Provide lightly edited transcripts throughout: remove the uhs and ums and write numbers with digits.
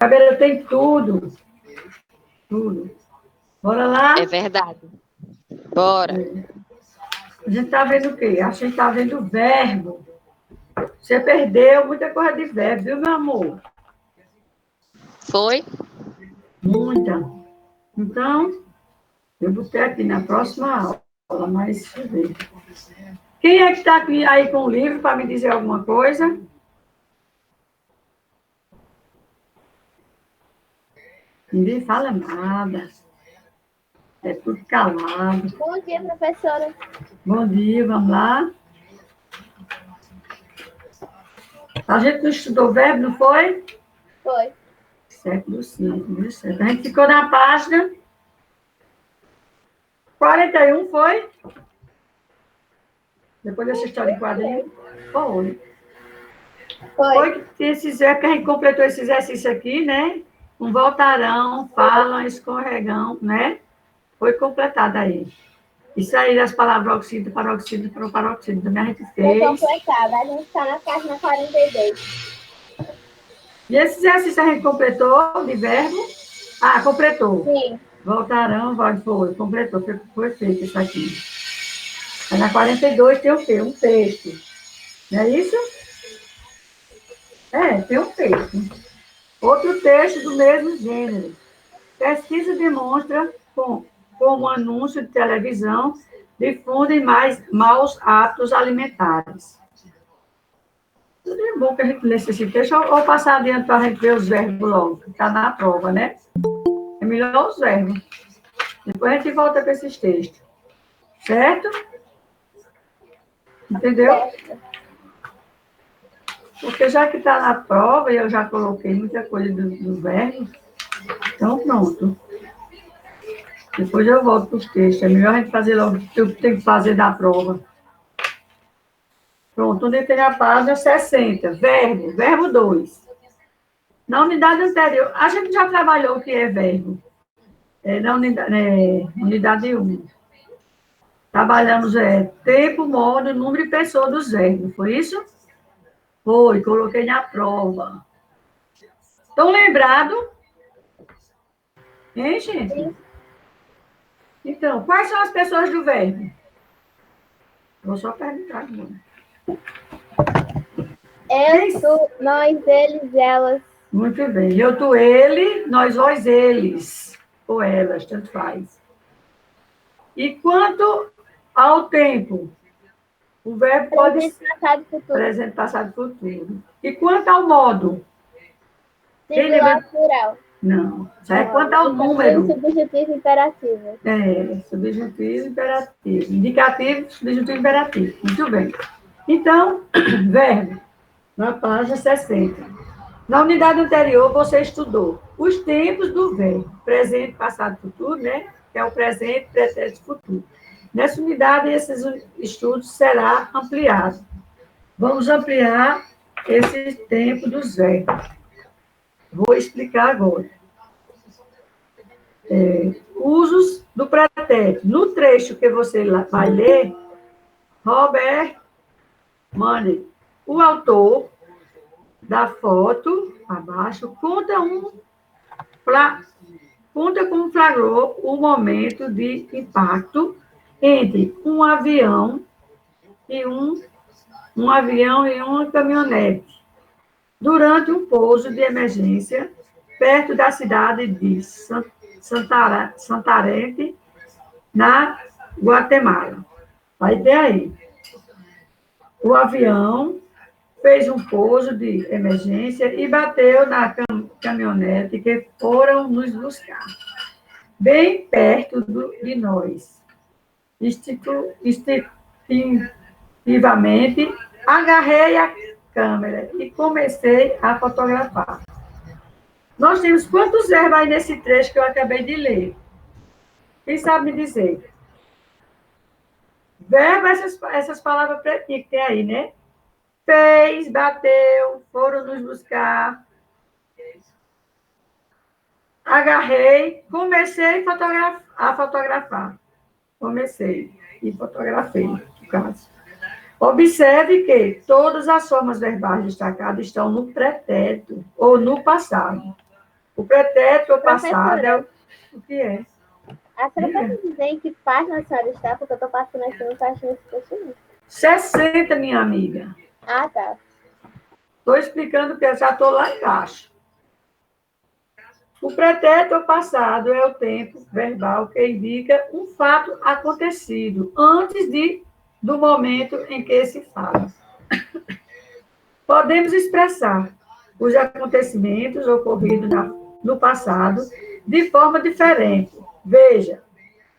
Cabelo tem tudo. Tudo. Bora lá? É verdade. Bora. A gente está vendo o quê? A gente está vendo o verbo. Você perdeu muita coisa de verbo, viu, meu amor? Foi? Muita. Então, eu botei aqui na próxima aula, mas deixa eu ver. Quem é que está aí com o livro para me dizer alguma coisa? Ninguém fala nada. É tudo calado. Bom dia, professora. Bom dia, vamos lá. A gente não estudou verbo, não foi? Foi. Século V, 1700. A gente ficou na página 41, foi? Depois dessa história em quadrinho. Foi. Foi que tem esses verbos que a gente completou esse exercício aqui, né? Um voltarão, falam, escorregão, né? Foi completado aí. Isso aí das palavras oxído, paroxído, proparoxído, também a gente Foi fez. completado. A gente está na página 42. E esse exercício a gente completou de verbo? Ah, completou. Sim. Voltarão, foi, completou, foi feito isso aqui. Aí na 42 tem o quê? Um texto. Não é isso? É, tem um texto. Outro texto do mesmo gênero. Pesquisa demonstra como anúncio de televisão difundem mais maus hábitos alimentares. Tudo é bom que a gente lesse esse texto ou passar adiante para a gente ver os verbos logo, que está na prova, né? É melhor os verbos. Depois a gente volta para esses textos. Certo? Entendeu? Porque já que está na prova, e eu já coloquei muita coisa do verbo, então pronto. Depois eu volto para os textos. É melhor a gente fazer logo o que tem que fazer da prova. Pronto, onde tem a página 60. Verbo 2. Na unidade anterior, a gente já trabalhou o que é verbo. Na unidade 1. Trabalhamos tempo, modo, número e pessoa dos verbos. Foi isso? Foi, coloquei na prova. Estão lembrados? Hein, gente? Sim. Então, quais são as pessoas do verbo? Vou só perguntar agora. Eu, tu, nós, eles, elas. Muito bem. Eu, tu, ele, nós, vós, eles. Ou elas, tanto faz. E quanto ao tempo? O verbo pode ser Presente, passado, futuro. presente, passado e futuro. E quanto ao modo? Singular, plural. Não. Já é quanto ao número. Subjuntivo, imperativo. Subjuntivo, imperativo. Indicativo, subjuntivo, imperativo. Muito bem. Então, verbo, na página 60. Na unidade anterior, você estudou os tempos do verbo. Presente, passado, futuro, né? Que é o presente, pretérito, futuro. Nessa unidade, esses estudos será ampliado. Vamos ampliar esse tempo dos verbos. Vou explicar agora. Usos do pretérito. No trecho que você vai ler, Robert Money, o autor da foto, abaixo, conta como flagrou o momento de impacto entre um avião e uma caminhonete durante um pouso de emergência perto da cidade de Santarém, na Guatemala. Vai ter aí. O avião fez um pouso de emergência e bateu na caminhonete que foram nos buscar, bem perto de nós. Instintivamente, agarrei a câmera e comecei a fotografar. Nós temos quantos verbos aí nesse trecho que eu acabei de ler? Quem sabe me dizer? Verbo, essas palavras pretinhas que tem aí, né? Fez, bateu, foram nos buscar. Agarrei, comecei a fotografar. Comecei e fotografei, no caso. Observe que todas as formas verbais destacadas estão no pretérito ou no passado. O pretérito ou Professora. passado é o que é. A senhora pode dizer em que página a senhora está? Porque eu estou passando aqui no página desse documento. 60, minha amiga. Ah, tá. Estou explicando que eu já estou lá embaixo. O pretérito ou passado é o tempo verbal que indica um fato acontecido antes do momento em que se fala. Podemos expressar os acontecimentos ocorridos no passado de forma diferente. Veja,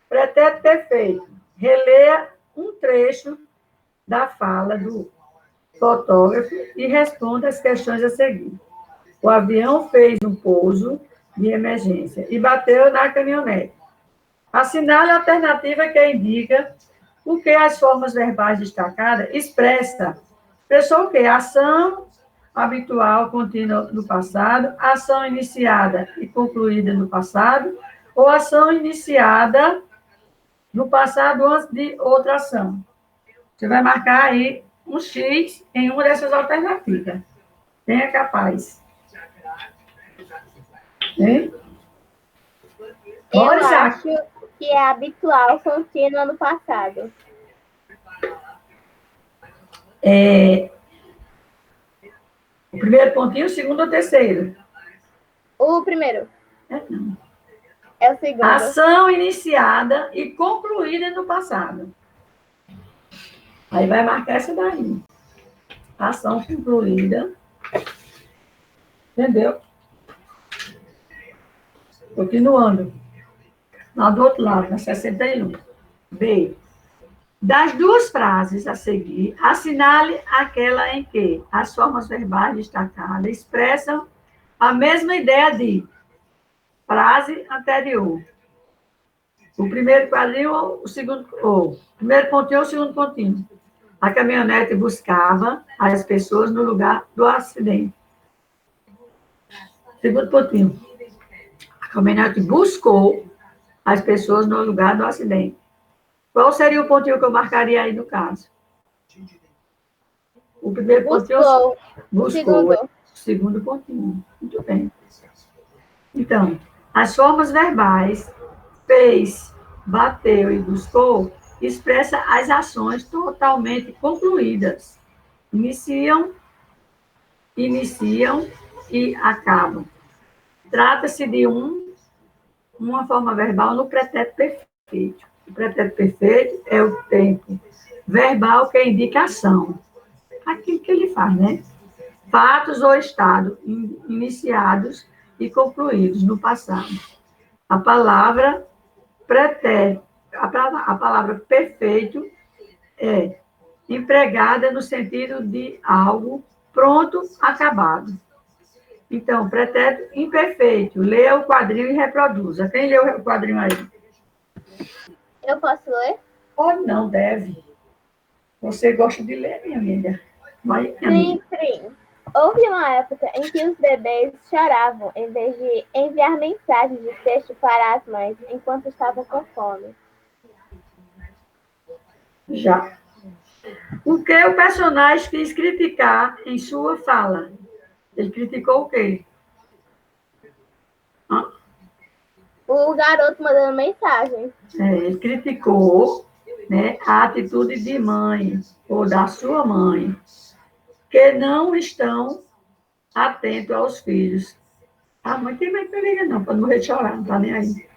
pretérito perfeito. Releia um trecho da fala do fotógrafo e responda as questões a seguir. O avião fez um pouso de emergência e bateu na caminhonete. Assinale a alternativa que indica o que as formas verbais destacadas expressou o quê? Ação habitual contínua no passado, ação iniciada e concluída no passado, ou ação iniciada no passado antes de outra ação. Você vai marcar aí um X em uma dessas alternativas. Tenha capaz. Hein? Eu Olha, acho que é habitual contínua no passado. O primeiro pontinho, o segundo ou o terceiro? O primeiro. Não. É o segundo. Ação iniciada e concluída no passado. Aí vai marcar essa daí. Ação concluída. Entendeu? Continuando. Lá do outro lado, na 61. B. Das duas frases a seguir, assinale aquela em que as formas verbais destacadas expressam a mesma ideia de frase anterior. O primeiro quadrinho ou o segundo, ou o primeiro pontinho ou o segundo pontinho. A caminhonete buscava as pessoas no lugar do acidente. Segundo pontinho. A caminhonete buscou as pessoas no lugar do acidente. Qual seria o pontinho que eu marcaria aí no caso? O primeiro pontinho. Buscou. Segundo pontinho. Muito bem. Então, as formas verbais fez, bateu e buscou expressa as ações totalmente concluídas. Iniciam e acabam. Trata-se de uma forma verbal no pretérito perfeito. O pretérito perfeito é o tempo verbal que indica ação. Aquilo que ele faz, né? Fatos ou estado iniciados e concluídos no passado. A palavra pretérito, a palavra perfeito é empregada no sentido de algo pronto, acabado. Então, pretérito imperfeito. Leia o quadrinho e reproduza. Quem leu o quadrinho aí? Eu posso ler? Ou não deve. Você gosta de ler, minha amiga? Vai, minha amiga. Sim. Houve uma época em que os bebês choravam em vez de enviar mensagens de texto para as mães enquanto estavam com fome. Já. O que o personagem quis criticar em sua fala? Ele criticou o quê? O garoto mandando mensagem. Ele criticou, né, a atitude de mãe, ou da sua mãe, que não estão atentos aos filhos. A mãe tem mais perigo, não, para não morrer de chorar, não está nem aí.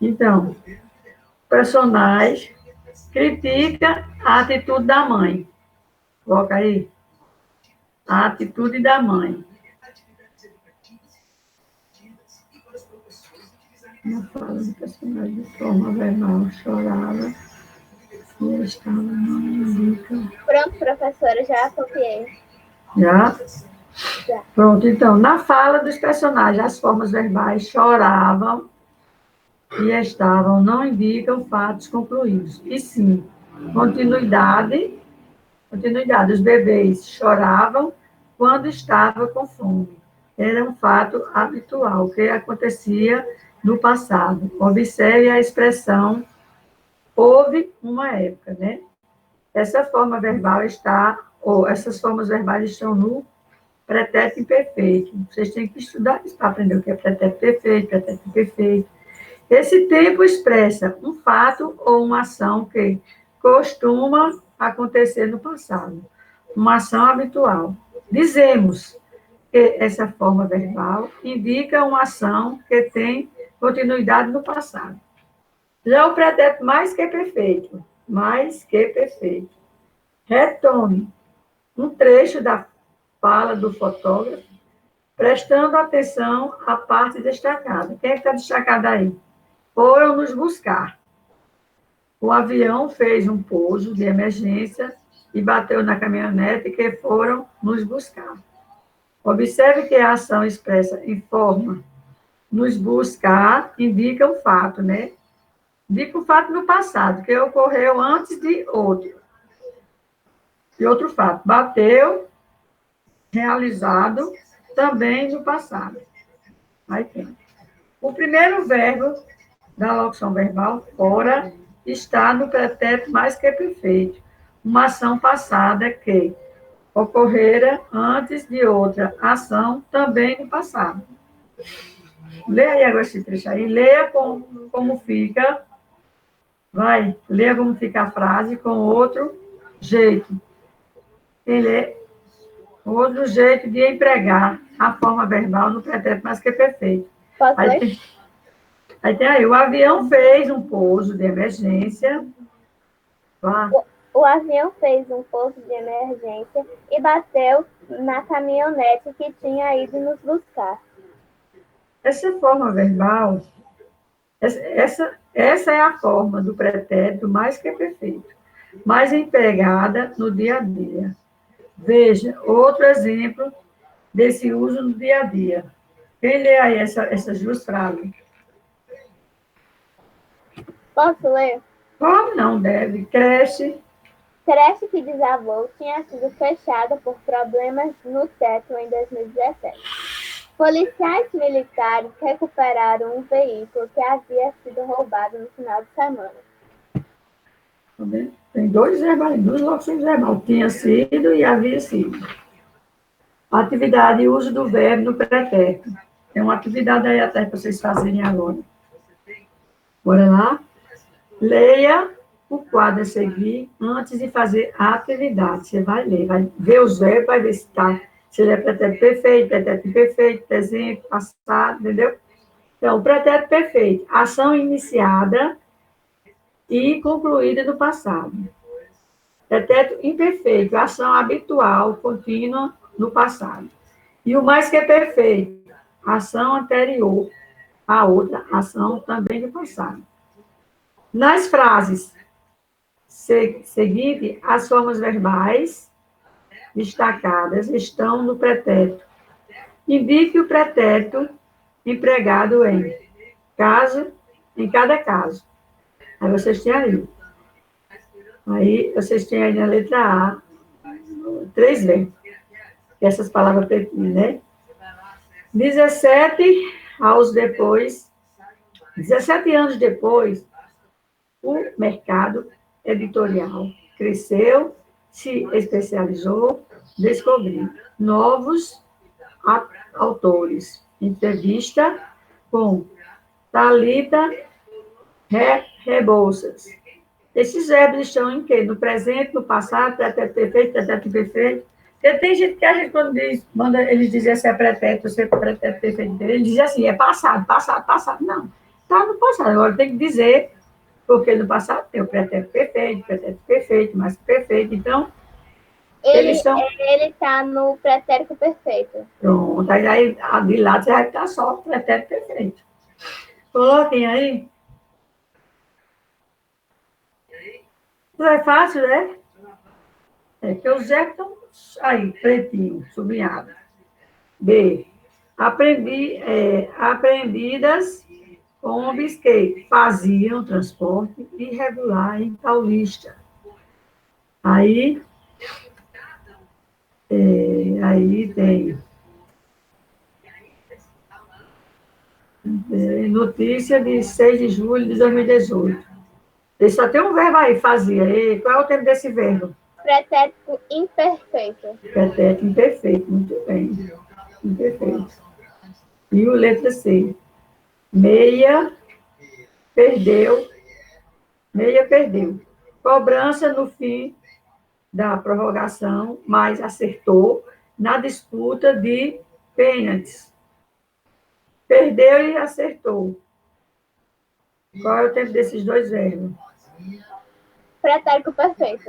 Então, o personagem critica a atitude da mãe. Coloca aí. A atitude da mãe. Na fala do personagem de forma verbal, chorava e estava não indica. Pronto, professora, já copiei. Já? Já. Pronto, então, na fala dos personagens, as formas verbais choravam e estavam, não indicam fatos concluídos. E sim, continuidade, os bebês choravam quando estavam com fome. Era um fato habitual, que acontecia no passado. Observe a expressão, houve uma época, né? Essa forma verbal está, ou essas formas verbais estão no pretérito imperfeito. Vocês têm que estudar isso para aprender o que é pretérito perfeito, pretérito imperfeito. Esse tempo expressa um fato ou uma ação que costuma acontecer no passado, uma ação habitual. Dizemos que essa forma verbal indica uma ação que tem continuidade no passado. Já o pretérito mais que perfeito, mais que perfeito. Retome um trecho da fala do fotógrafo, prestando atenção à parte destacada. Quem é que está destacado aí? Foram nos buscar. O avião fez um pouso de emergência e bateu na caminhonete que foram nos buscar. Observe que a ação expressa em forma nos buscar indica o fato, né? Indica o fato no passado, que ocorreu antes de outro. E outro fato, bateu, realizado, também no passado. Aí tem. O primeiro verbo da locução verbal, fora, está no pretérito mais que perfeito. Uma ação passada que ocorrera antes de outra ação, também no passado. Leia aí agora esse trecho aí. Leia como fica. Vai, leia como fica a frase com outro jeito. Ele é outro jeito de empregar a forma verbal no pretérito mais que perfeito. Posso ler? Aí tem aí, o avião fez um pouso de emergência. O avião fez um pouso de emergência e bateu na caminhonete que tinha ido nos buscar. Essa forma verbal, essa é a forma do pretérito mais que perfeito, mais empregada no dia a dia. Veja, outro exemplo desse uso no dia a dia. Quem lê aí essas duas frases? Posso ler? Como não deve? Creche. Creche que desabou tinha sido fechada por problemas no teto em 2017. Policiais militares recuperaram um veículo que havia sido roubado no final de semana. Tem duas locuções verbais. Tinha sido e havia sido. Atividade e uso do verbo no pretérito. Tem uma atividade aí até para vocês fazerem agora. Bora lá? Leia o quadro a seguir antes de fazer a atividade. Você vai ler, vai ver os verbos, vai ver se ele é pretérito perfeito, pretérito imperfeito, presente, passado, entendeu? Então, o pretérito perfeito, ação iniciada e concluída no passado. Pretérito imperfeito, ação habitual, contínua no passado. E o mais que perfeito, ação anterior a outra ação também no passado. Nas frases seguintes, as formas verbais destacadas estão no pretérito. Indique o pretérito empregado em cada caso. Aí vocês têm aí. Aí vocês têm aí na letra A 3 verbos. Essas palavras pretinhas, né? 17 anos depois, o mercado editorial cresceu, se especializou, descobriu novos autores. Entrevista com Thalita Rebouças. Esses verbos estão em quê? No presente, no passado, pretérito perfeito, pretérito imperfeito. Porque tem gente que a gente, quando manda eles dizem se é pretérito, se é pretérito perfeito, eles dizem assim, é passado, passado, passado. Não, está no passado. Agora tem que dizer, porque no passado tem o pretérito perfeito, mais que perfeito. Então, Ele está no pretérito perfeito. Pronto, aí de lado você vai estar só o pretérito perfeito. Coloquem aí. Não é fácil, né? É que os verbos estão aí, pretinho, sublinhado. B. Aprendidas combis que faziam transporte irregular em Paulista. Aí tem notícia de 6 de julho de 2018. Só tem um verbo aí, fazia. E qual é o tempo desse verbo? Pretérito imperfeito. Pretérito imperfeito, muito bem. Imperfeito. E o letra C. Meia perdeu. Meia perdeu. Cobrança no fim da prorrogação, mas acertou na disputa de pênaltis. Perdeu e acertou. Qual é o tempo desses dois verbos? Pretérito perfeito.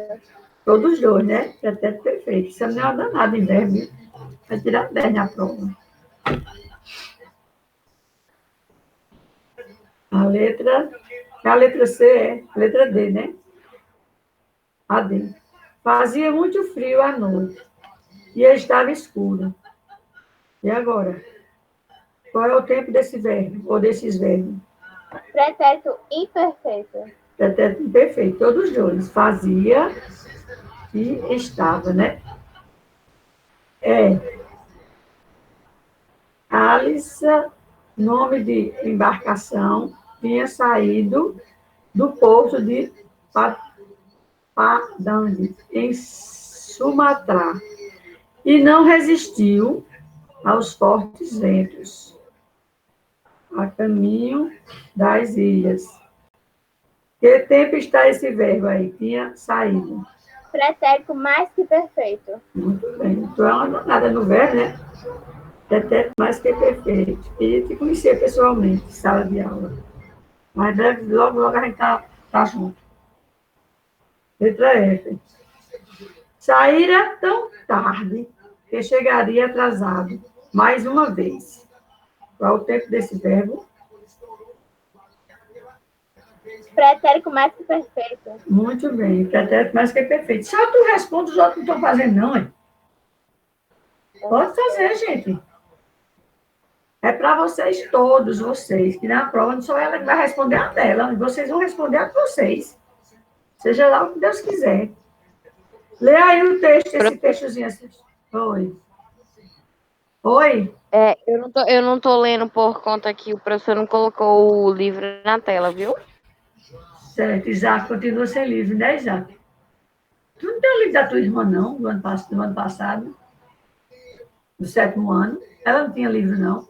Todos os dois, né? Pretérito perfeito. Isso não é uma danada em verbo. Vai tirar 10 na prova. A letra C é a letra D, né? A D. Fazia muito frio à noite e estava escuro. E agora? Qual é o tempo desse verbo, ou desses verbos? Pretérito imperfeito. Pretérito imperfeito, todos os dois. Fazia e estava, né? Alissa, nome de embarcação, tinha saído do porto de Padang, em Sumatra, e não resistiu aos fortes ventos, a caminho das ilhas. Que tempo está esse verbo aí? Tinha saído. Pretérito mais que perfeito. Muito bem. Então é uma danada no verbo, né? Pretérito mais que perfeito. Queria te conhecer pessoalmente, sala de aula. Mas breve, logo, logo a gente tá junto. Letra F. Saíra tão tarde que chegaria atrasado mais uma vez. Qual o tempo desse verbo? Pretérito mais que perfeito. Muito bem. Pretérito mais que perfeito. Só tu responde, os outros não estão fazendo, não, hein? Pode fazer, gente. É para vocês todos, vocês, que na prova não sou ela que vai responder a dela, vocês vão responder a vocês. Seja lá o que Deus quiser. Lê aí o texto, esse textozinho assim. Oi. Oi? Eu não tô lendo por conta que o professor não colocou o livro na tela, viu? Certo, Isaac continua sem livro, né, Isaac? Tu não tem o livro da tua irmã, não, do ano passado? Do 7º ano? Ela não tinha livro, não?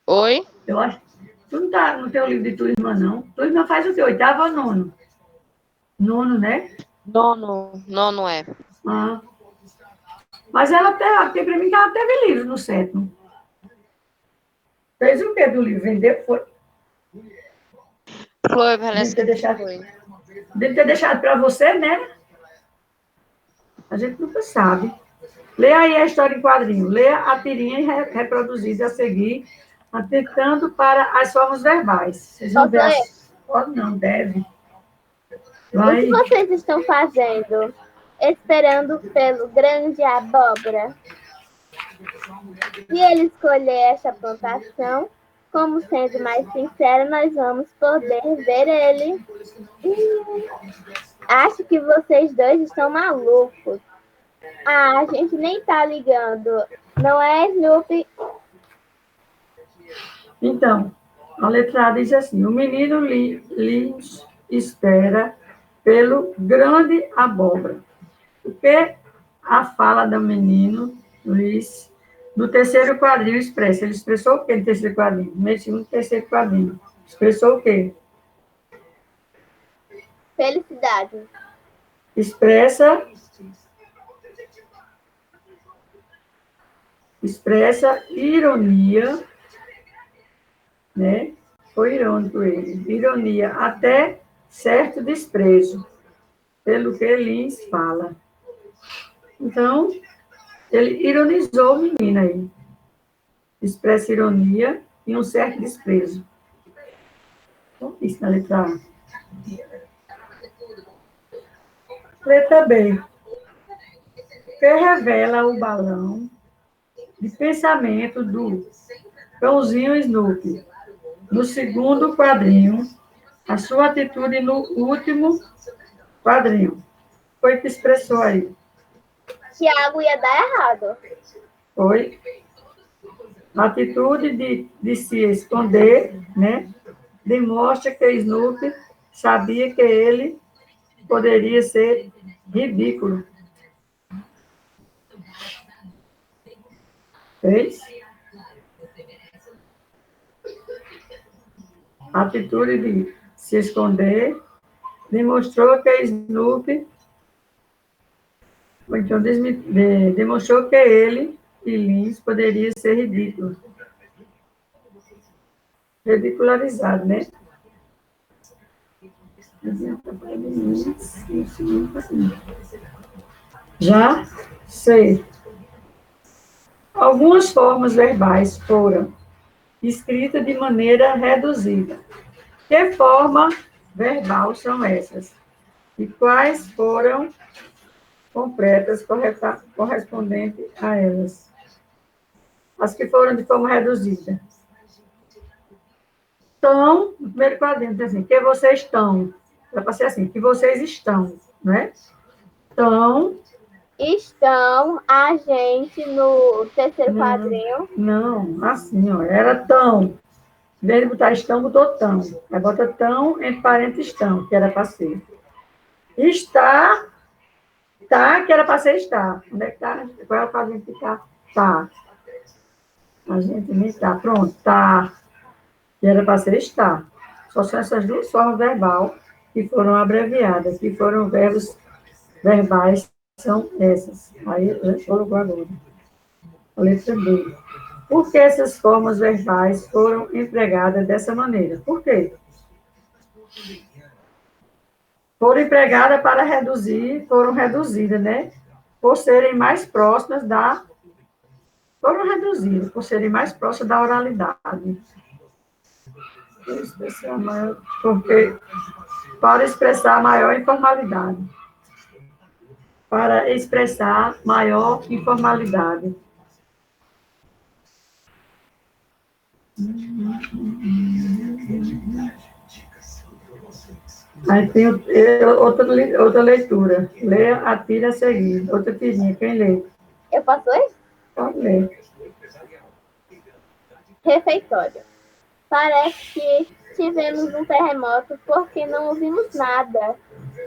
Oi? Eu acho. Tu não tem o livro de tua irmã, não? Tua irmã faz o quê? 8º ou 9º? 9º, né? Nono é. Ah. Mas ela até, porque para mim que ela teve livro no 7º. Fez o quê do livro? Vendeu? Foi? Foi, parece Deve ter que deixado, foi. deve ter deixado para você, né? A gente nunca sabe. Lê aí a história em quadrinho. Lê a tirinha reproduzida a seguir, atentando para as formas verbais. Vocês vão ver as... Pode não, deve. O que vocês estão fazendo? Esperando pelo grande abóbora? Se ele escolher essa plantação, como sendo mais sincero, nós vamos poder ver ele. Acho que vocês dois estão malucos. A gente nem tá ligando. Não é, Snoopy? Então, a letra A diz assim: o menino Lins espera pelo grande abóbora. O que a fala do menino Luiz, no terceiro quadrinho, expressa? Ele expressou o que no terceiro quadrinho? No segundo, terceiro quadrinho. Expressou o quê? Felicidade. Expressa ironia, né? Foi irônico ele. Ironia, até certo desprezo, pelo que Lins fala. Então, ele ironizou o menino aí. Expressa ironia e um certo desprezo. Então, isso na letra A. Letra B. Que revela o balão de pensamento do Cãozinho Snoopy. No segundo quadrinho, a sua atitude no último quadrinho. Foi que expressou aí? Tiago ia dar errado. Foi a atitude de se esconder, né? Demonstra que Snoopy sabia que ele poderia ser ridículo Fez? A atitude de se esconder demonstrou que Snoopy, ou então demonstrou que ele e Lins poderia ser ridículo. Ridicularizado, né? Já sei. Algumas formas verbais foram escritas de maneira reduzida. Que forma verbal são essas? E quais foram completas correspondentes a elas? As que foram de forma reduzida. Estão, no primeiro quadrinho, diz assim, que vocês estão. Vai para ser assim, que vocês estão, né? Estão a gente no terceiro quadrinho. Não, assim, ó, era tão. Em vez de botar estão, botou tão. Aí bota tão entre parênteses estão, que era para ser. Está, tá, que era para ser está. Onde é que está? Qual é o quadrinho que está? Tá. A gente nem está. Pronto, tá. Que era para ser está. Só são essas duas formas verbal que foram abreviadas, que foram verbos verbais, são essas. Aí eu coloco agora. A letra B. Por que essas formas verbais foram empregadas dessa maneira? Por quê? Foram empregadas para reduzir, foram reduzidas, né? Por serem mais próximas da. Foram reduzidas, por serem mais próximas da oralidade. Porque, para expressar maior informalidade. Para expressar maior informalidade. Aí tem outra leitura. Leia a tira a seguir. Outra tirinha. Quem lê? Eu posso ler? Pode ler. Refeitório. Parece que tivemos um terremoto porque não ouvimos nada.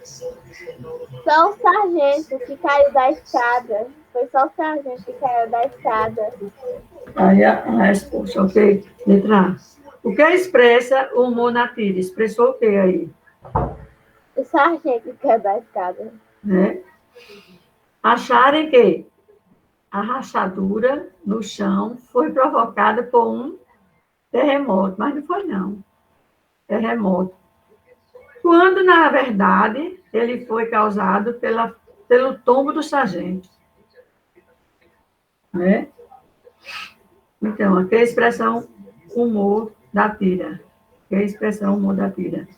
Só o sargento que caiu da escada. Foi só o sargento que caiu da escada. Aí a resposta, ok? Letra A. O que expressa o humor na tira? Expressou o que aí? O sargento que caiu da escada. Né? Acharem que a rachadura no chão foi provocada por um terremoto, mas não foi não. Terremoto. Quando, na verdade, ele foi causado pelo tombo do sargento. Né? Então, aqui é a expressão humor da tira. Aqui é a expressão humor da tira.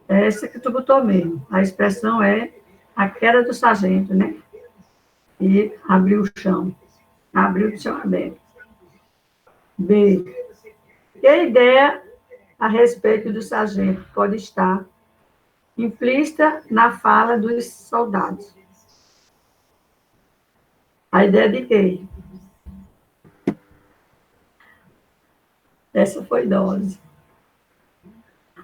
É essa que tu botou mesmo. A expressão é a queda do sargento, né? E abriu o chão. Abriu o chão aberto. B. Que ideia a respeito do sargento pode estar implícita na fala dos soldados? A ideia de quê? Essa foi dose.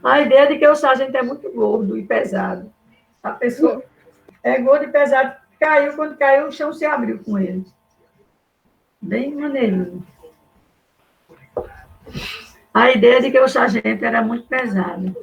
A ideia de que o sargento é muito gordo e pesado. A pessoa é gordo e pesado, caiu, quando caiu, o chão se abriu com ele. Bem maneirinho. A ideia de que o sargento era muito pesado.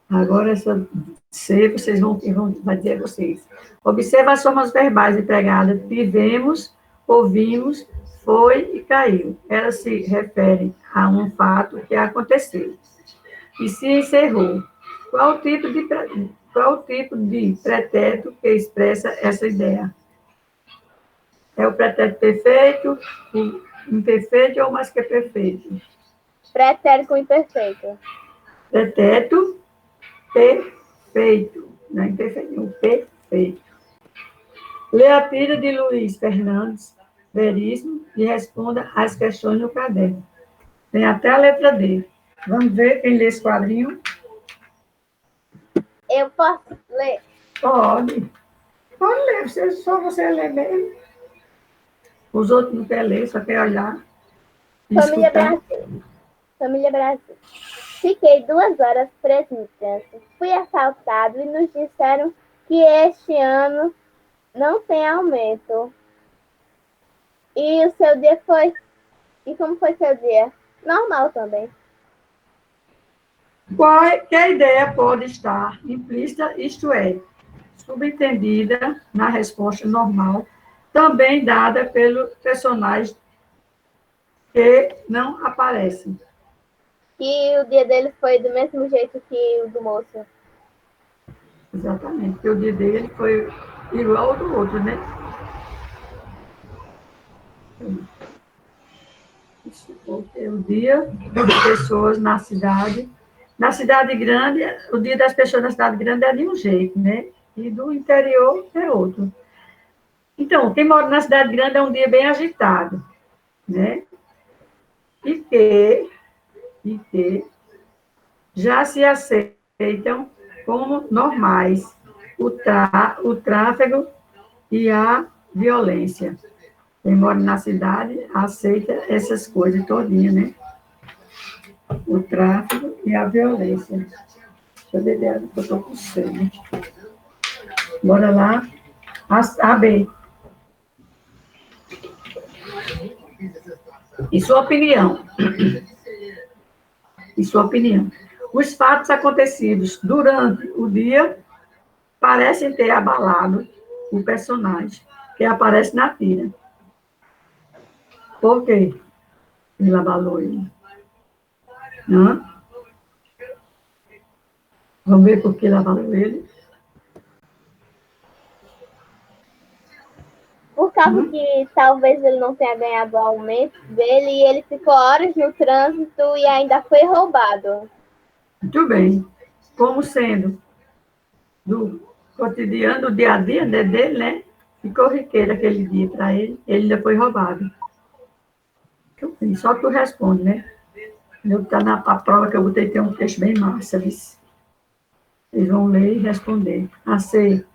Agora, essa C, vocês vão dizer a vocês. Observa as formas verbais empregadas. Tivemos, ouvimos, foi e caiu. Ela se refere a um fato que aconteceu e se encerrou. Qual o tipo de pretérito que expressa essa ideia? É o pretérito perfeito, o imperfeito ou mais que perfeito? Pretérito imperfeito. Pretérito perfeito. Não é imperfeito, perfeito. Lê a tira de Luiz Fernandes Veríssimo e responda as questões no caderno. Tem até a letra D. Vamos ver quem lê esse quadrinho? Eu posso ler? Pode. Pode ler, só você lê mesmo. Os outros não querem ler, só querem olhar. Família Escutar. Brasil. Família Brasil. Fiquei 2 horas preso no trânsito. Fui assaltado e nos disseram que este ano não tem aumento. E o seu dia foi... E como foi seu dia? Normal também. Que ideia pode estar implícita, isto é, subentendida na resposta normal, também dada pelo personagem que não aparece? Que o dia dele foi do mesmo jeito que o do moço. Exatamente, porque o dia dele foi igual ao do outro, né? Porque o dia das pessoas na cidade grande, o dia das pessoas na cidade grande é de um jeito, né? E do interior é outro. Então, quem mora na cidade grande é um dia bem agitado, né? E que já se aceitam como normais o tráfego e a violência. Quem mora na cidade aceita essas coisas todinhas, né? O tráfego e a violência. Deixa eu beber água, porque eu estou com sede. Bora lá. A B. Em sua opinião. Em sua opinião. Os fatos acontecidos durante o dia parecem ter abalado o personagem que aparece na tira. Por quê? Ele abalou ele. Hã? Vamos ver por que ele abalou ele? Por causa que talvez ele não tenha ganhado o aumento dele e ele ficou horas no trânsito e ainda foi roubado. Muito bem. Como sendo do cotidiano, do dia a dia, né, dele, né? Ficou corriqueiro aquele dia para ele. Ele ainda foi roubado. Muito bem. Só tu responde, né? Eu tá na a prova que eu botei, tem um texto bem massa, viu? Vocês vão ler e responder. A C.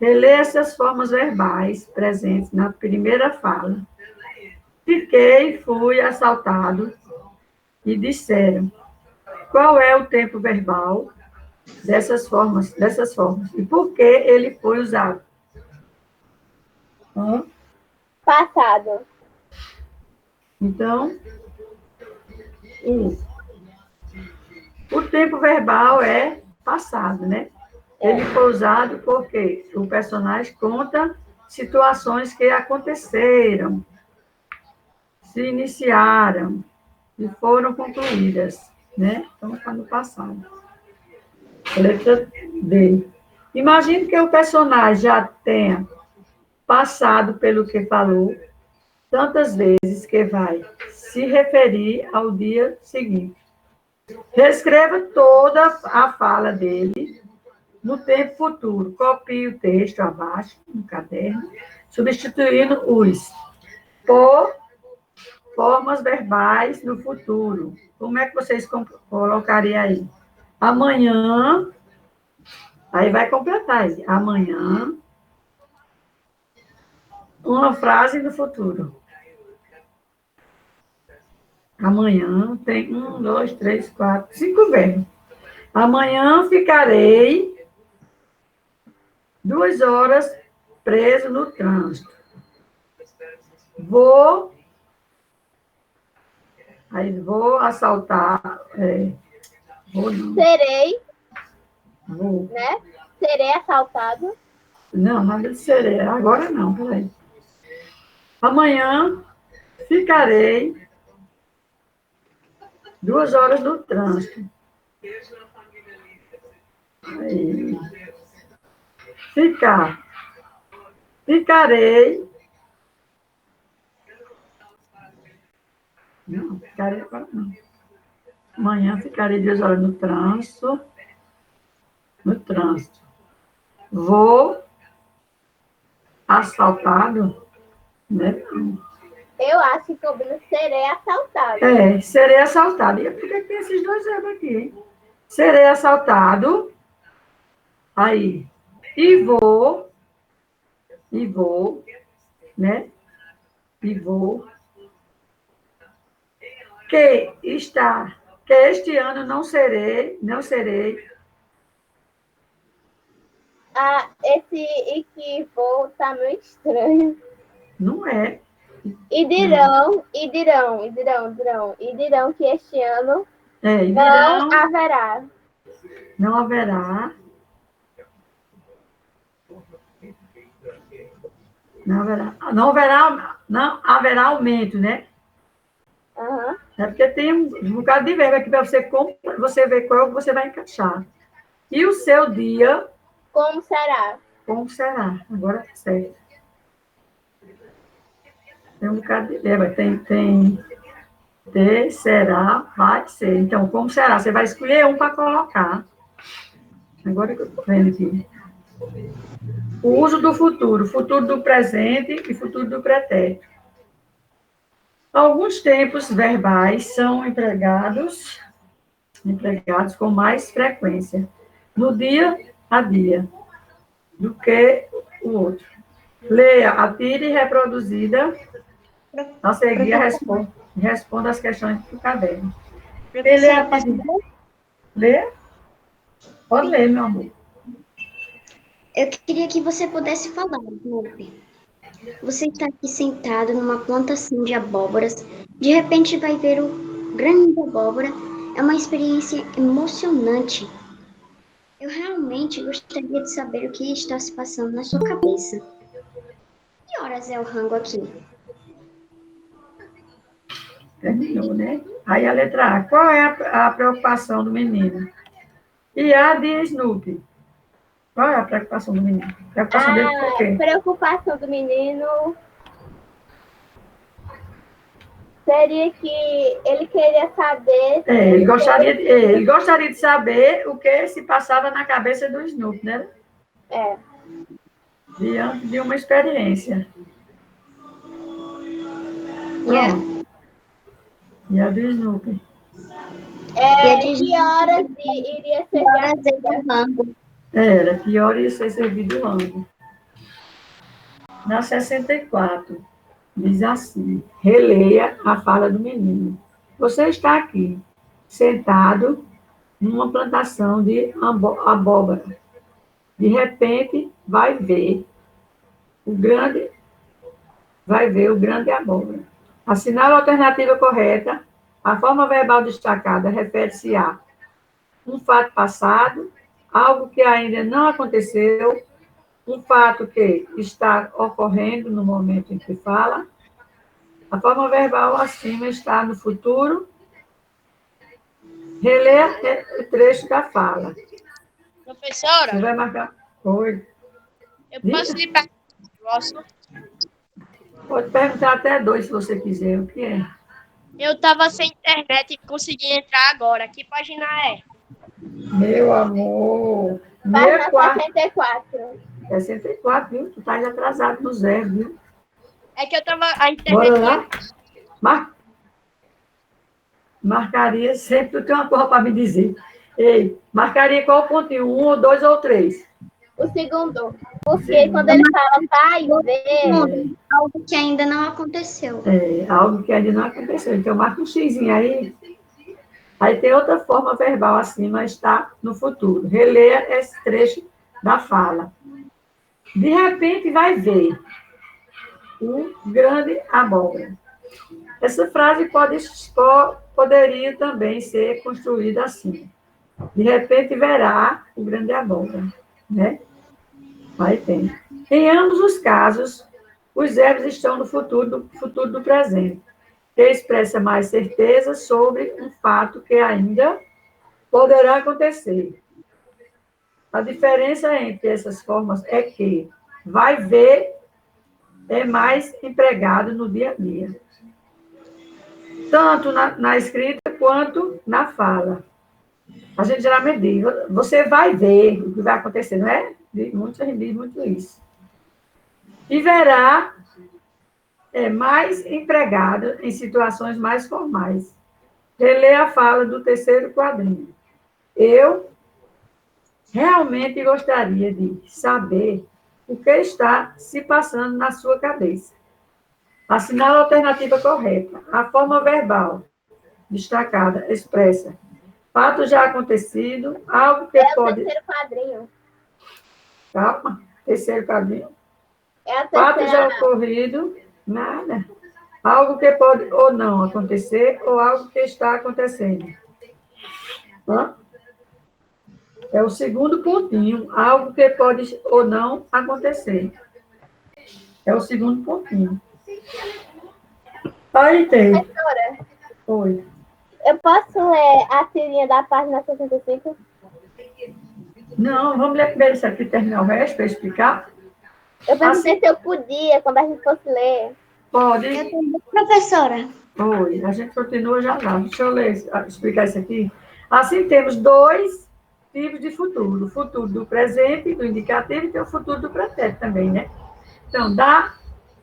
Reler essas formas verbais presentes na primeira fala. Fiquei, fui assaltado e disseram. Qual é o tempo verbal dessas formas? E por que ele foi usado? Hã? Passado. Então, o tempo verbal é passado, né? Ele foi usado porque o personagem conta situações que aconteceram, se iniciaram e foram concluídas, né? Então, está no passado. Letra D. Imagine que o personagem já tenha passado pelo que falou tantas vezes que vai se referir ao dia seguinte. Reescreva toda a fala dele no tempo futuro. Copie o texto abaixo, no caderno, substituindo os por formas verbais no futuro. Como é que vocês colocariam aí? Amanhã, aí vai completar aí. Amanhã, uma frase no futuro. Amanhã tem 1, 2, 3, 4, 5 verbos. Amanhã ficarei 2 horas preso no trânsito. Vou assaltar. Vou não. Serei, Vou. né? Serei assaltado. Não, nada de sereia. Agora não, peraí. Amanhã ficarei 2 horas no trânsito. Aí. Ficarei. Não, ficarei agora não. Amanhã ficarei 2 horas no trânsito. No trânsito. Vou assaltado, né? Eu acho que combina serei assaltado. Serei assaltado. E por que tem esses dois verbos aqui, hein? Serei assaltado. Aí. E vou, né? E vou. Que este ano não serei Esse e que vou tá meio estranho. Não é. E dirão que este ano É, e não dirão, haverá. não haverá. Não haverá aumento, né? Aham. É porque tem um bocado de verbo aqui para você ver qual você vai encaixar. E o seu dia, Como será? como será? Agora tá certo. Tem um bocado de verbo. Tem ter, será, vai ser. Então, como será? Você vai escolher um para colocar. Agora que eu estou vendo aqui. O uso do futuro do presente e futuro do pretérito. Alguns tempos verbais são empregados com mais frequência no dia a dia do que o outro. Leia, atire e reproduzida. A seguir, responda as questões do caderno. Ele é Lê? Pode ler, meu amor. Eu queria que você pudesse falar, Snoopy. Você está aqui sentado numa plantação de abóboras. De repente vai ver o grande abóbora. É uma experiência emocionante. Eu realmente gostaria de saber o que está se passando na sua cabeça. Que horas é o rango aqui? Terminou, né? Aí a letra A. Qual é a preocupação do menino? E a de Snoopy. Qual é a preocupação do menino? A preocupação dele por A quê? preocupação do menino seria que ele queria saber. Ele gostaria de saber o que se passava na cabeça do Snoopy, né? É. Diante de uma experiência. Yeah. Pronto. E a do Snoopy. Que horas iria ser Que horas é o rango? Era, que hora ia ser servido o rango. Na 64, diz assim, releia a fala do menino. Você está aqui, sentado numa plantação de abóbora. De repente, vai ver o grande abóbora. Assinale a alternativa correta. A forma verbal destacada refere-se a um fato passado, algo que ainda não aconteceu, um fato que está ocorrendo no momento em que fala. A forma verbal acima está no futuro. Releia o trecho da fala. Professora, Você vai marcar. Oi. eu posso lhe perguntar um negócio? Pode perguntar até dois, se você quiser. O que é? Eu estava sem internet e consegui entrar agora. Que página é? Meu amor. Página 64. 64. 64, viu? Tu estás atrasado no zero, viu? É que eu tava. A Bora internet. lá? Marcaria, sempre tu tem uma coisa para me dizer. Ei, marcaria qual pontinho? 1, ou 2 ou 3? O segundo. Porque quando ele fala vai ver. Algo que ainda não aconteceu. É, algo que ainda não aconteceu. Então, marca um xizinho aí. Aí tem outra forma verbal acima, está no futuro. Releia esse trecho da fala. De repente, vai ver um grande abóbora. Essa frase poderia também ser construída assim. De repente, verá o grande abóbora. Né? Aí tem. Em ambos os casos, os verbos estão no futuro do presente, que expressa mais certeza sobre um fato que ainda poderá acontecer. A diferença entre essas formas é que vai ver é mais empregado no dia a dia, tanto na escrita quanto na fala. A gente geralmente diz, você vai ver o que vai acontecer, não é? A gente diz muito isso. E verá é mais empregado em situações mais formais. Relê a fala do terceiro quadrinho. Eu realmente gostaria de saber o que está se passando na sua cabeça. Assinale a alternativa correta. A forma verbal destacada expressa fato já acontecido, algo que É o pode... terceiro quadrinho. Calma. Terceiro quadrinho. É a Fato já terceira. ocorrido, nada. Algo que pode ou não acontecer, ou algo que está acontecendo. Hã? É o segundo pontinho. Algo que pode ou não acontecer. É o segundo pontinho. Aí tem. Professora, Oi. eu posso ler a tirinha da página 65? Não, vamos ler primeiro isso aqui, terminar o resto para explicar. Eu perguntei Assim, se eu podia, quando a gente fosse ler. pode. Eu também, professora. Oi, a gente continua já lá. Deixa eu ler, explicar isso aqui. Assim, temos dois tipos de futuro. O futuro do presente, do indicativo, e tem o futuro do pretérito também, né? Então, dá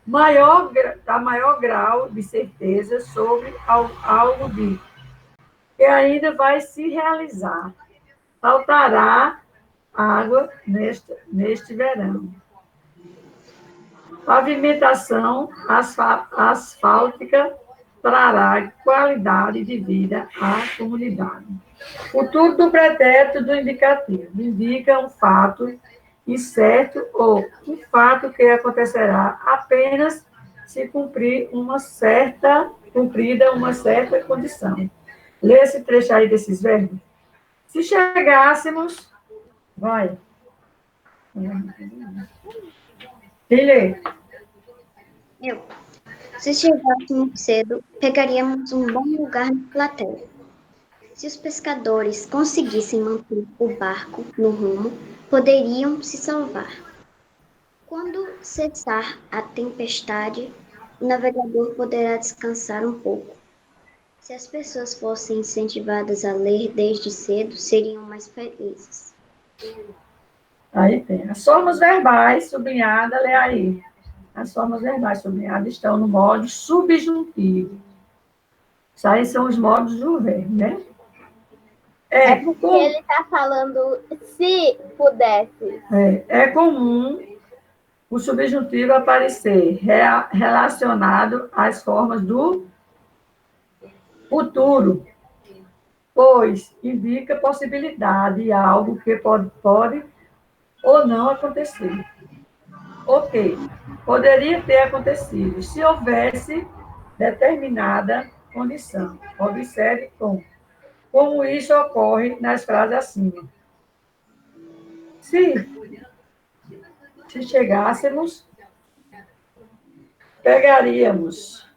maior grau de certeza sobre algo dito, que ainda vai se realizar. Faltará água neste verão. Pavimentação asfáltica trará qualidade de vida à comunidade. Futuro do pretérito do indicativo indica um fato incerto ou um fato que acontecerá apenas se cumprida uma certa condição. Lê esse trecho aí desses verbos. Se chegássemos, vai. Quem lê? Eu. Se chegássemos cedo, pegaríamos um bom lugar na plateia. Se os pescadores conseguissem manter o barco no rumo, poderiam se salvar. Quando cessar a tempestade, o navegador poderá descansar um pouco. Se as pessoas fossem incentivadas a ler desde cedo, seriam mais felizes. Aí tem. As formas verbais, sublinhada, lê aí. As formas verbais sublinhadas estão no modo subjuntivo. Isso aí são os modos do verbo, né? É porque ele está falando se pudesse. É comum o subjuntivo aparecer relacionado às formas do futuro, pois indica possibilidade de algo que pode ou não acontecer. Ok, poderia ter acontecido se houvesse determinada condição. Observe como isso ocorre nas frases acima. Se chegássemos, pegaríamos.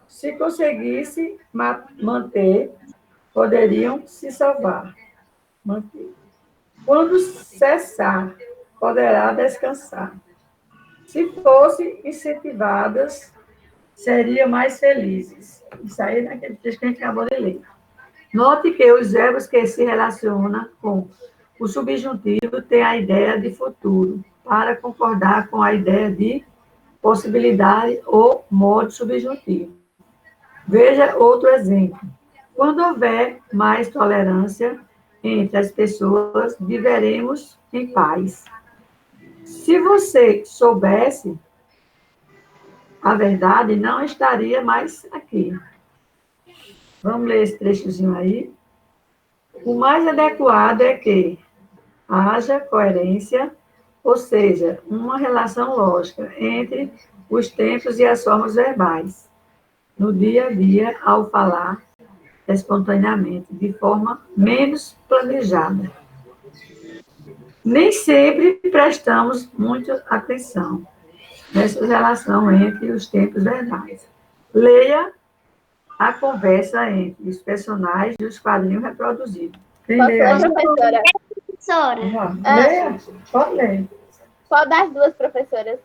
Se conseguisse manter, poderiam se salvar. Manter. Quando cessar, poderá descansar. Se fossem incentivadas, seriam mais felizes. Isso aí é naquele texto que a gente acabou de ler. Note que os verbos que se relacionam com o subjuntivo têm a ideia de futuro, para concordar com a ideia de possibilidade ou modo subjuntivo. Veja outro exemplo. Quando houver mais tolerância entre as pessoas, viveremos em paz. Se você soubesse a verdade, não estaria mais aqui. Vamos ler esse trechozinho aí. O mais adequado é que haja coerência, ou seja, uma relação lógica entre os tempos e as formas verbais, no dia a dia, ao falar espontaneamente, de forma menos planejada. Nem sempre prestamos muita atenção nessa relação entre os tempos verbais. Leia a conversa entre os personagens e os quadrinhos reproduzidos. Posso ler, professora? Professora, Leia, pode ler. Qual das duas professoras?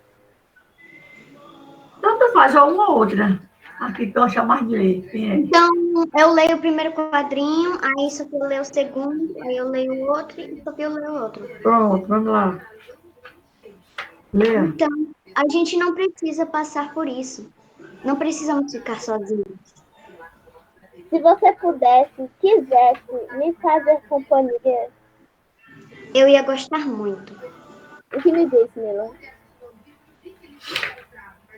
Tanto faz, ou uma ou outra. Aqui que eu gosto mais de ler. Quem é? então eu leio o primeiro quadrinho, aí só que eu leio o segundo, aí eu leio o outro e só que eu leio o outro. Pronto, vamos lá. Leia. Então, a gente não precisa passar por isso. Não precisamos ficar sozinhos. Se você pudesse, quisesse me fazer companhia, Eu ia gostar muito. o que me diz, Mila?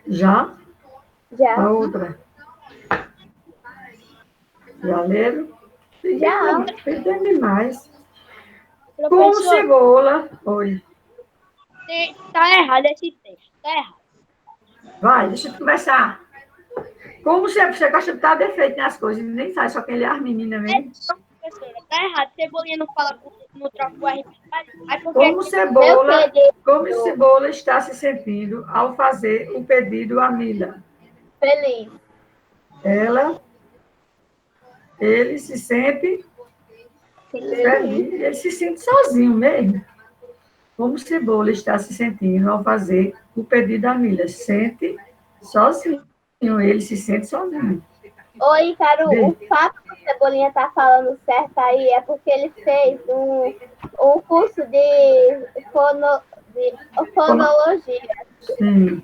Já? Já? A outra. Já leram? Já. Tem demais. Com Professor, cebola. Oi. Tá errado esse texto. Tá errado. Vai, deixa eu conversar. Como você gosta de estar defeito nas coisas, nem faz, só quem lê as meninas mesmo. Professora, tá errado. Cebolinha não fala no troco o R. Aí porque Como Cebola, Meu querido. como Cebola está se sentindo ao fazer o pedido a Mila? Feliz. Ele se sente feliz, ele se sente sozinho mesmo. Como Cebola está se sentindo ao fazer o pedido a Mila? Sente sozinho, ele se sente sozinho. Oi, Ícaro, Bem. o fato que a Cebolinha tá falando certo aí é porque ele fez um curso de fonologia. Sim.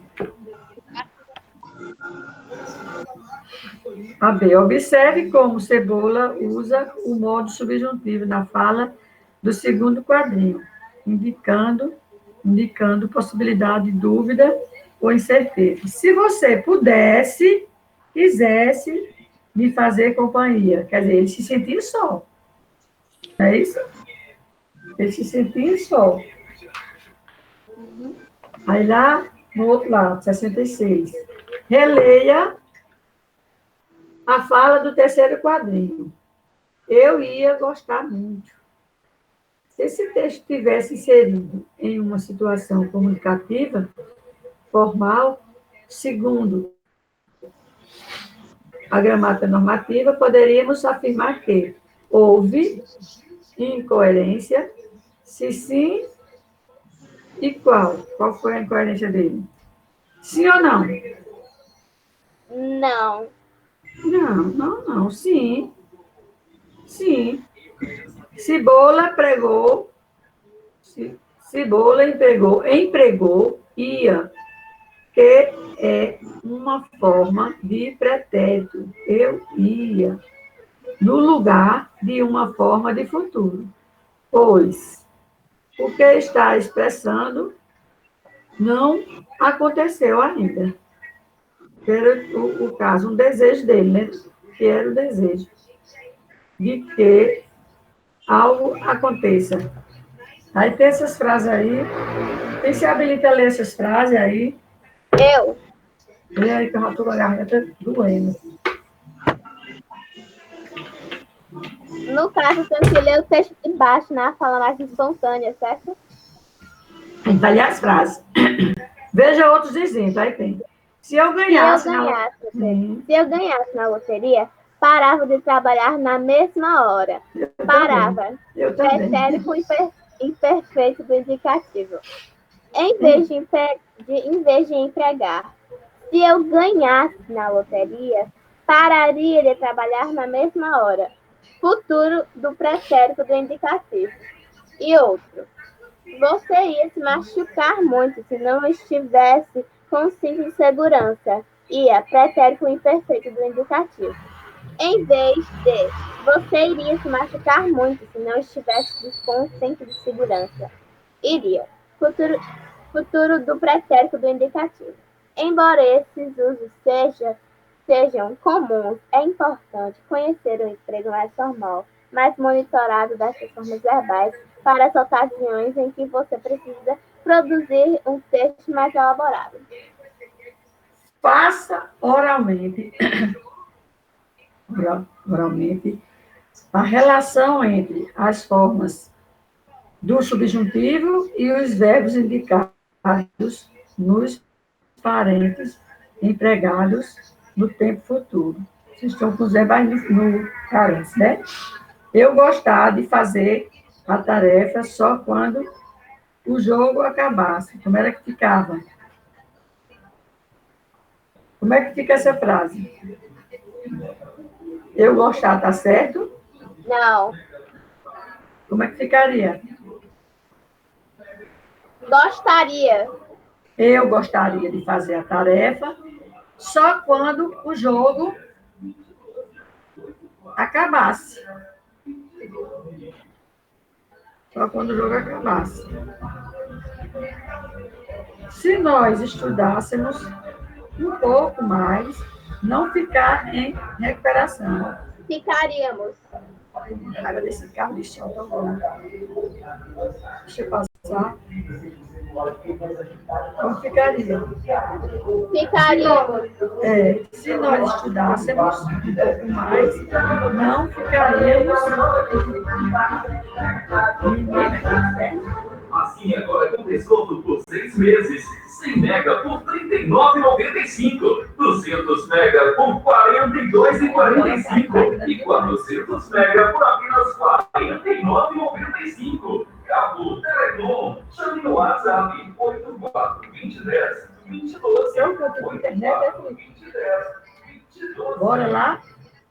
A B. Observe como Cebola usa o modo subjuntivo na fala do segundo quadrinho, indicando possibilidade de dúvida ou incerteza. Se você quisesse me fazer companhia, quer dizer, ele se sentia só. Não é isso? Ele se sentia só. Aí lá, no outro lado, 66. Releia a fala do terceiro quadrinho. Eu ia gostar muito. Se esse texto tivesse inserido em uma situação comunicativa, formal, segundo a gramática normativa, poderíamos afirmar que houve incoerência, se sim, e qual? Qual foi a incoerência dele? Sim ou não? Não. Não. Sim. Sim. Cebola empregou ia, que é uma forma de pretérito. Eu ia, no lugar de uma forma de futuro. Pois o que está expressando não aconteceu ainda. Era o caso, um desejo dele, né? Que era o desejo de que algo aconteça. Aí tem essas frases aí. Quem se habilita a ler essas frases aí? Eu. Lê aí que eu já estou com a garganta doendo. No caso, tem que ler o texto de baixo, na fala mais espontânea, certo? A gente vai ler as frases. Veja outros exemplos. Aí tem. Se eu ganhasse na loteria, parava de trabalhar na mesma hora. Parava. Eu também. Pretérito imperfeito do indicativo. Em vez de empregar. Se eu ganhasse na loteria, pararia de trabalhar na mesma hora. Futuro do pretérito do indicativo. E outro. Você ia se machucar muito se não estivesse com cinto de segurança. Ia, pretérito imperfeito do indicativo. Em vez de, você iria se machucar muito se não estivesse com cinto de segurança. Iria. Futuro do pretérito do indicativo. Embora esses usos sejam comuns, é importante conhecer o emprego mais formal, mais monitorado dessas formas verbais para as ocasiões em que você precisa produzir um texto mais elaborado. Faça oralmente a relação entre as formas do subjuntivo e os verbos indicados nos parentes empregados no tempo futuro. Vocês estão com os verbos no parentes, né? Eu gostar de fazer a tarefa só quando o jogo acabasse. Como era que ficava? Como é que fica essa frase? Eu gostar, tá certo? Não. Como é que ficaria? Gostaria. Eu gostaria de fazer a tarefa só quando o jogo acabasse. Só quando o jogo acabasse. Se nós estudássemos um pouco mais, não ficar em recuperação. Ficaríamos. Raiva desse carro de chão, tá bom. Deixa eu passar. Como ficaria? Ficaríamos. Se nós estudássemos um pouco mais, não ficaríamos. Assim agora com desconto por 6 meses. 100 mega por R$ 39,95. 200 mega por R$ 42,45. E 400 mega por apenas R$ 49,95. Cabo Telecom. Chame no WhatsApp 842010 2012. Bora lá?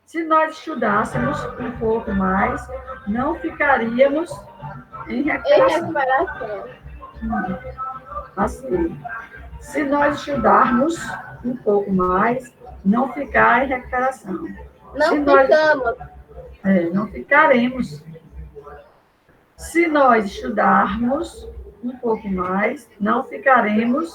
Se nós estudássemos um pouco mais, não ficaríamos em Em recuperação. recuperação. Assim, se nós estudarmos um pouco mais, não ficar em recuperação. Não Se nós- ficamos. Não ficaremos. Se nós estudarmos um pouco mais, não ficaremos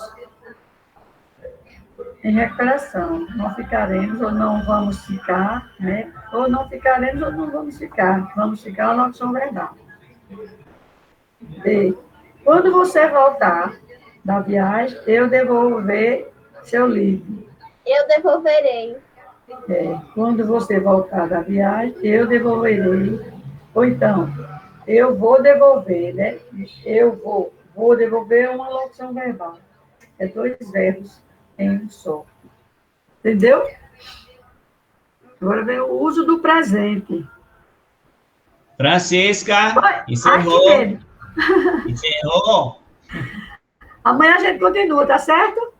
em recuperação. Não ficaremos ou não vamos ficar, né? Ou não ficaremos ou não vamos ficar. Vamos ficar ou não são verdade. B. Quando você voltar da viagem, eu devolver seu livro. Eu devolverei. Quando você voltar da viagem, eu devolverei. Ou então, eu vou devolver, né? Eu vou. Vou devolver é uma locução verbal. É 2 verbos em um só. Entendeu? Agora vem o uso do presente. Francisca, Ai, encerrou. Pedro. Encerrou. Amanhã a gente continua, tá certo?